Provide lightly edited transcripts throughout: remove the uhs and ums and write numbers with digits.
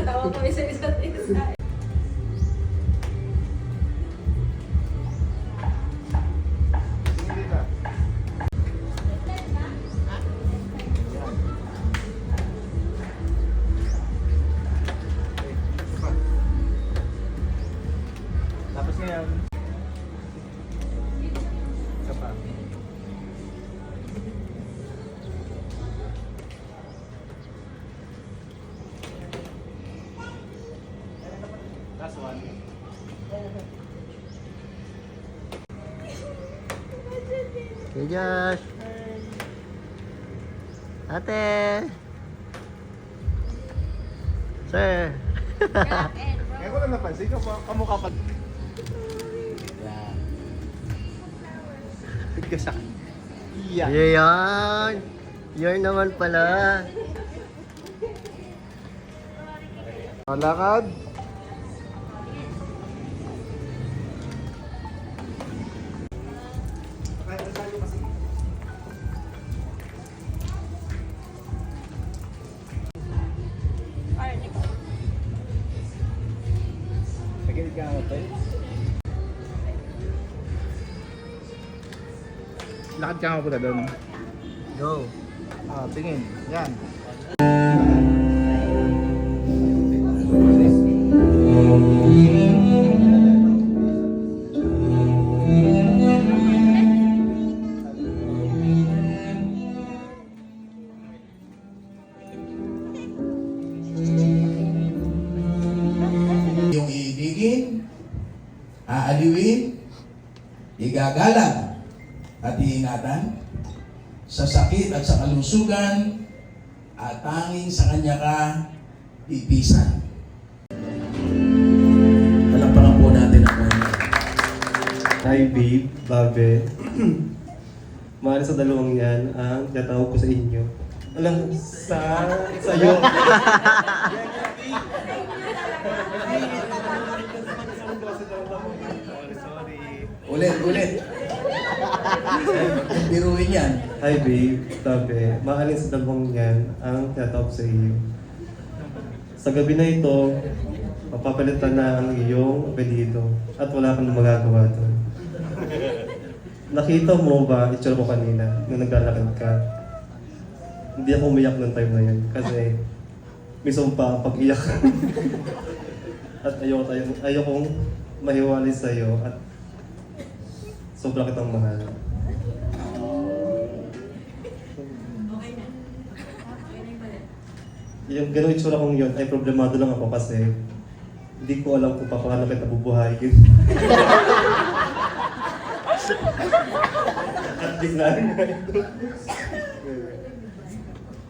Tawa kami sa isa't isa. Tapos ngayon, isa pa. Last one. Hey Josh! Ate! Sir! Ngayon ko lang napansin, kamukha pa. Yan. Big ka sa kanya. Yan. Yan! Yan naman pala! Lakad. Nagilid ka nga tayo. Lakad ka nga po na doon. Go! Tingin. Yan. Yung iibigin, aaliwin, igagalang at iingatan sa sakit at sa kalusugan at tanging sa kanya ka pipisan. Palakpakan po natin ako. Hi babe, babe. Mahal sa dalawang yan, ang tatawag ko sa inyo. Alam, sa'yo. Ulit. Biruin yan. Hi babe, babe. Mahalin sa dalawang yan, ang tatawag sa iyo. Sa gabi na ito, mapapalitan na ang iyong apelyido at wala kang magagawa doon. Nakita mo ba itsura ko kanina nung naglalakad ka? Hindi ako umiyak ng time na yun kasi may sumpa ang pag-iyak. At ayokong mahiwalay sa iyo at sobra kitang mahal. Yung ganun itsura kong yun ay problemado lang ako kasi hindi ko alam kung paano kita bubuhayin. At biglaan nga ito.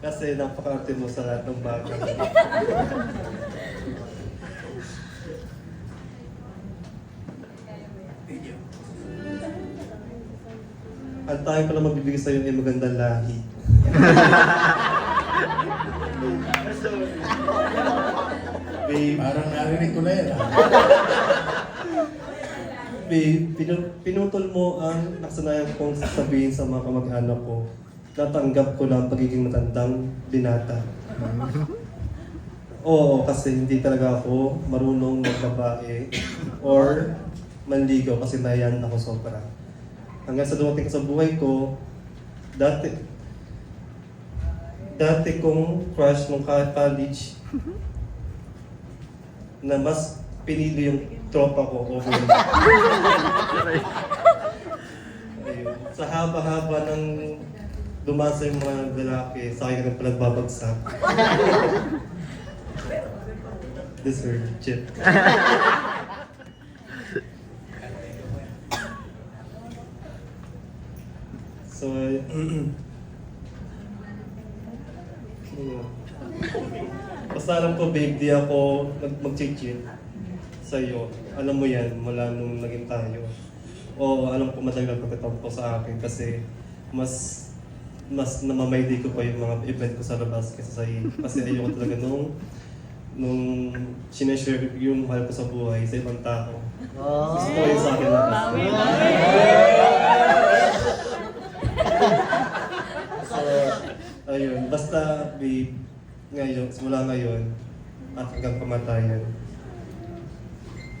Kasi napaka-arte mo sa lahat ng bagay. Ang tayo ko lang magbibigay sa'yo ay magandang lahi. Babe, Parang narinig ko na yan. babe, pinutol mo ang nakasanayan kong sasabihin sa mga kamag-anak ko. Natanggap ko lang pagiging matandang binata. Oo, kasi hindi talaga ako marunong magbabae or manligaw kasi nayan ako sobra. Hanggang sa dumating sa buhay ko, dati kong crush nung college na mas pinili yung tropa ko over me. Ayun. Sa haba-haba ng dumasa yung mga lalaki, sa akin ka nagbabagsak. Deserve shit. So, basta alam ko, babe, di ako mag-cheat sa'yo. Alam mo yan, mula nung naging tayo. O alam ko matagal pagkatampo sa akin kasi mas namamaydi ko pa yung mga event ko sa labas kaysa sa'yo. Kasi ayoko talaga nung sinashare yung mahal ko sa buhay sa ibang tao. Gusto ko yung sa akin labas. So, ayun, basta babe, ngayon, simula ngayon, at hanggang kamatayan,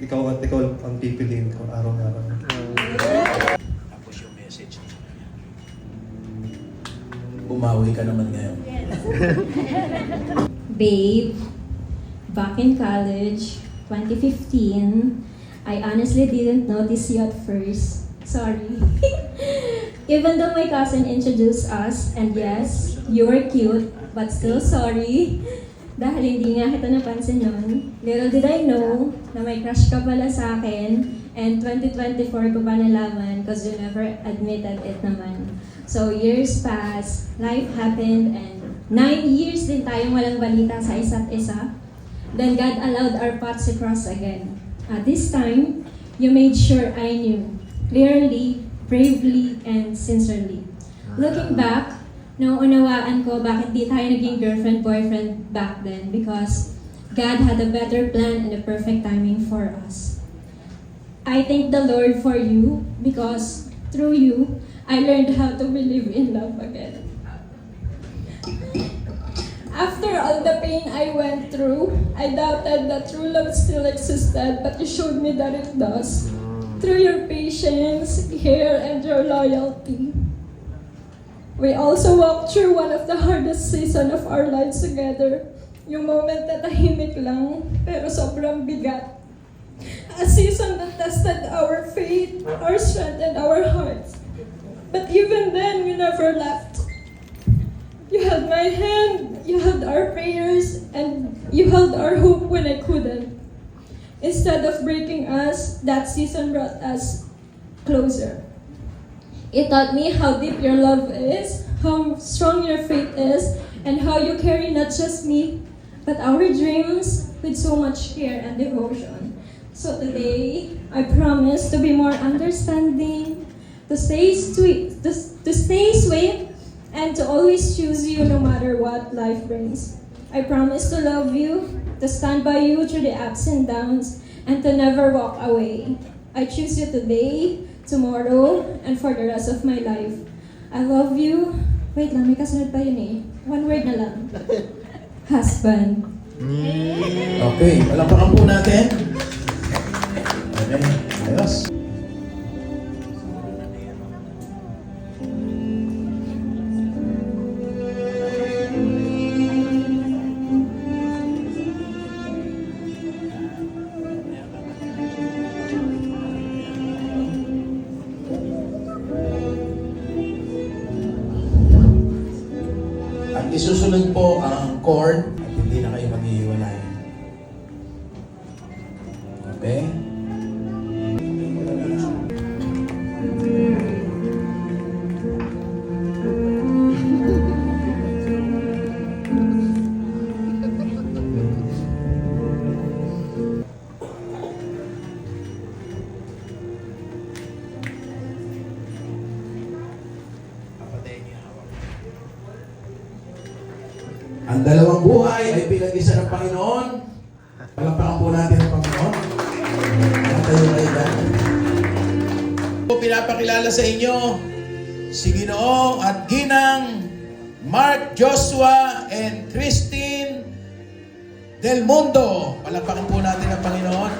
ikaw at ikaw ang pipiliin ko araw-araw. Tapos yung message. Bumawi ka naman ngayon. Babe, back in college, 2015, I honestly didn't notice you at first. Sorry. Even though my cousin introduced us, and yes, you were cute, but still sorry. Dahil hindi nga kita napansin nun. Little did I know na may crush ka pala sa akin, and 2024 ko pa nalaman because you never admitted it naman. So years passed, life happened, and 9 years din tayong walang balita sa isa't isa. Then God allowed our paths to cross again. At this time, you made sure I knew, clearly, bravely, and sincerely. Looking back, nauunawaan ko bakit di tayo naging girlfriend-boyfriend back then because God had a better plan and a perfect timing for us. I thank the Lord for you because through you, I learned how to believe in love again. After all the pain I went through, I doubted that true love still existed, but you showed me that it does. Through your patience, care, and your loyalty. We also walked through one of the hardest seasons of our lives together. Yung moment na tahimik lang, pero sobrang bigat. A season that tested our faith, our strength, and our hearts. But even then, you never left. You held my hand, you held our prayers, and you held our hope when I couldn't. Instead of breaking us, that season brought us closer. It taught me how deep your love is, how strong your faith is, and how you carry not just me, but our dreams with so much care and devotion. So today, I promise to be more understanding, to stay sweet, to stay sweet, and to always choose you no matter what life brings. I promise to love you, to stand by you through the ups and downs, and to never walk away. I choose you today, tomorrow, and for the rest of my life. I love you. Wait lang, may kasunod pa yun eh. One word na lang. Husband. Okay, palakpakan po natin. Okay, ayos. At isusunod po ang chord at hindi na kayo maghihiwalay. Okay? Ang dalawang buhay ay pinag-isa ng Panginoon. Palakpakan po natin ang Panginoon. Tayo kayo dyan. Pinapakilala sa inyo si Ginoong at Ginang Mark Joshua and Christine Del Mundo. Palakpakan po natin ang Panginoon.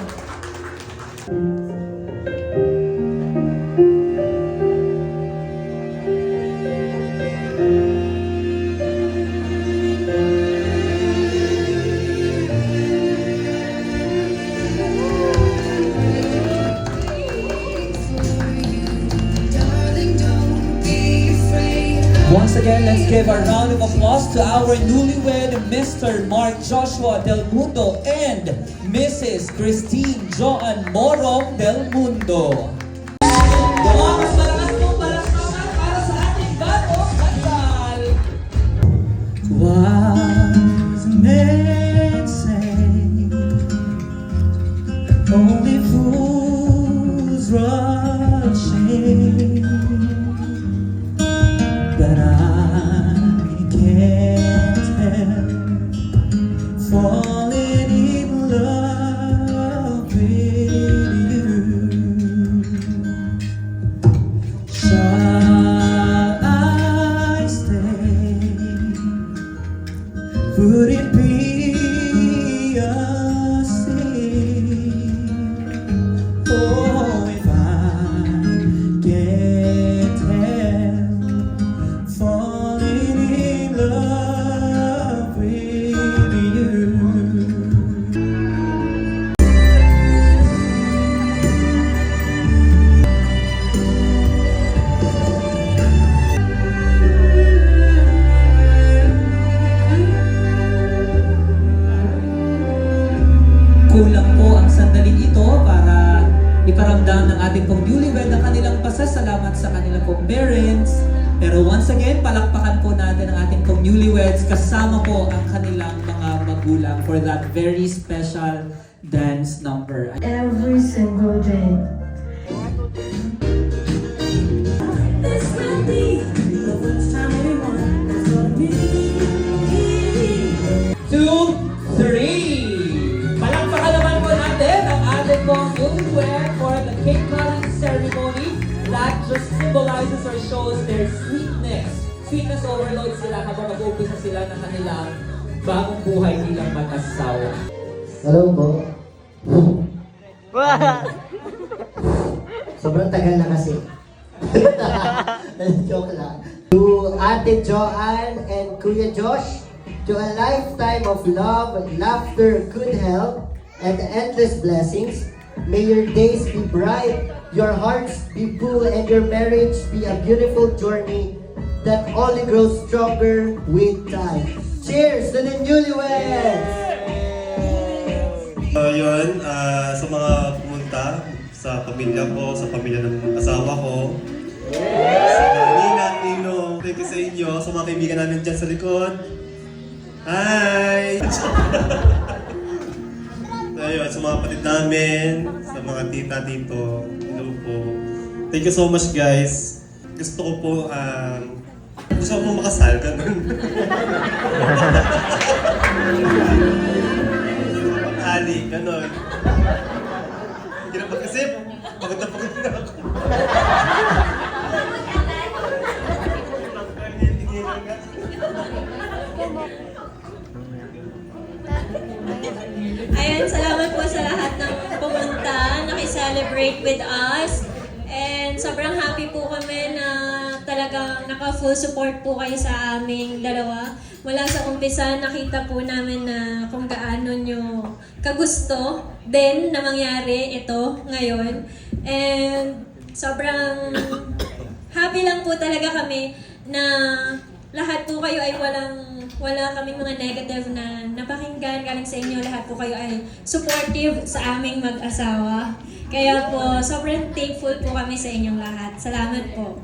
Once again, let's give a round of applause to our newlywed Mr. Mark Joshua Del Mundo and Mrs. Christine Joan Morong Del Mundo. Mas malakas mong palakpakan para sa ating bagong kasal. Wise men say only fools rush in. But I can't help falling in love with you. iparamdam ng ating pong newlywed ang kanilang pasasalamat sa kanilang pong parents. Pero once again, palakpakan po natin ang ating pong newlyweds kasama po ang kanilang mga magulang for that very special dance number. Every single day. This will be the first time anyone has loved me. 2, 3. Palakpakan naman po natin ang ating pong newlywed for the cake cutting ceremony that just symbolizes or shows their sweetness. Sweetness overload sila habang mag-uumpisa sila ng kanilang bagong buhay bilang mag-asawa. Hello po. Sobrang tagal na kasi. Joke lang. To Ate Joanne and Kuya Josh, to a lifetime of love, laughter, good health, and endless blessings. May your days be bright, your hearts be full, and your marriage be a beautiful journey that only grows stronger with time. Cheers to the newlyweds! Sa mga pumunta, sa pamilya ko, sa pamilya ng asawa ko, sa Nina, Nino, thank you sa inyo, sa mga kaibigan namin dyan sa likod. Hi! Ayun, sa mga kapatid namin, sa mga tita dito, hello po. Thank you so much guys. Gusto ko po, gusto ko makasal, ganun. Pag-ali, ganun. Hindi na pag-isip, pagod na ako. Ayan, salamat po sa lahat ng pumunta, nakiselebrate with us. And sobrang happy po kami na talagang naka-full support po kayo sa aming dalawa. Mula sa umpisa, nakita po namin na kung gaano nyo kagusto din na mangyari ito ngayon. And sobrang happy lang po talaga kami na lahat po kayo ay wala kaming mga negative na napakinggan galing sa inyo. Lahat po kayo ay supportive sa aming mag-asawa. Kaya po, sobrang thankful po kami sa inyong lahat. Salamat po.